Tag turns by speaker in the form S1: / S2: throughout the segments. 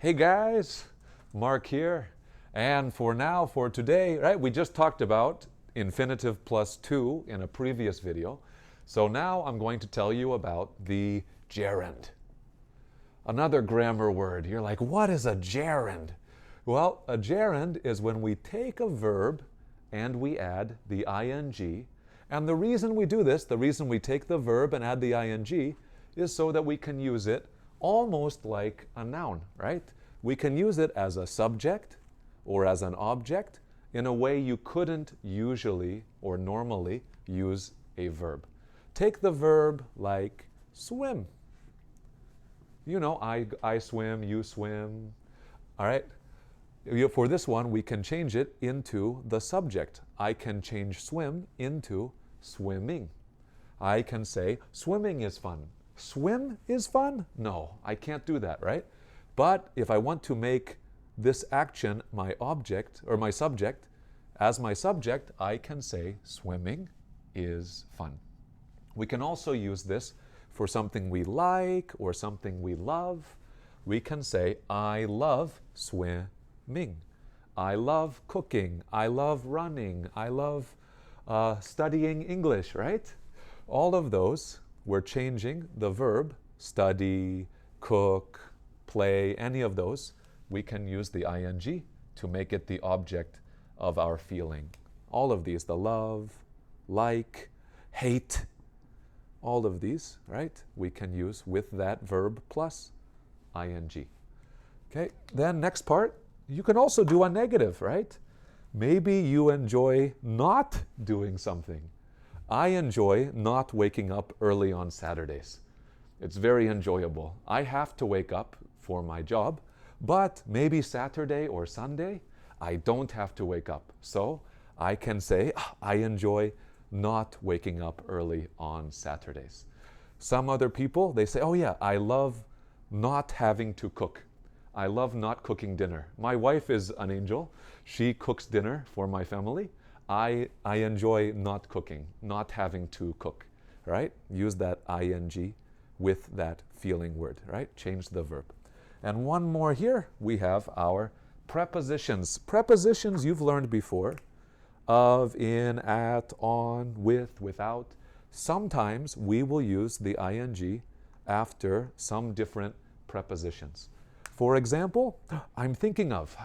S1: Hey guys, Mark here. And for today, right, we just talked about infinitive plus to in a previous video. So now I'm going to tell you about the gerund. Another grammar word. You're like, what is a gerund? Well, a gerund is when we take a verb and we add the ing. And the reason we do this, the reason we take the verb and add the ing, is so that we can use it almost like a noun, right? We can use it as a subject or as an object in a way you couldn't usually or normally use a verb. Take the verb like swim. You know, I swim, you swim, all right? For this one, we can change it into the subject. I can change swim into swimming. I can say swimming is fun. Swim is fun? No, I can't do that, right? But if I want to make this action my object or my subject, as my subject, I can say swimming is fun. We can also use this for something we like or something we love. We can say, I love swimming. I love cooking. I love running. I love studying English, right? All of those, we're changing the verb, study, cook, play, any of those. We can use the ing to make it the object of our feeling. All of these, the love, like, hate, all of these, right, we can use with that verb plus ing. Okay, then next part, you can also do a negative, right? Maybe you enjoy not doing something. I enjoy not waking up early on Saturdays. It's very enjoyable. I have to wake up for my job, but maybe Saturday or Sunday, I don't have to wake up. So I can say, I enjoy not waking up early on Saturdays. Some other people, they say, oh yeah, I love not having to cook. I love not cooking dinner. My wife is an angel. She cooks dinner for my family. I enjoy not cooking, not having to cook, right? Use that ing with that feeling word, right? Change the verb. And one more here, we have our prepositions. Prepositions you've learned before, of, in, at, on, with, without. Sometimes we will use the ing after some different prepositions. For example, I'm thinking of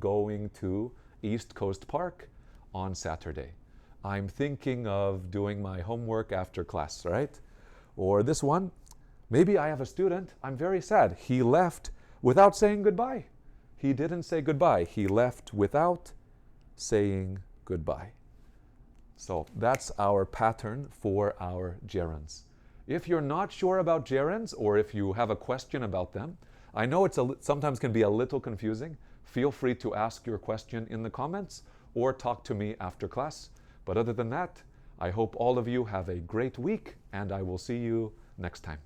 S1: going to East Coast Park on Saturday. I'm thinking of doing my homework after class, right? Or this one, maybe I have a student, I'm very sad. He left without saying goodbye. He didn't say goodbye. He left without saying goodbye. So that's our pattern for our gerunds. If you're not sure about gerunds or if you have a question about them, I know it's sometimes can be a little confusing. Feel free to ask your question in the comments or talk to me after class. But other than that, I hope all of you have a great week and I will see you next time.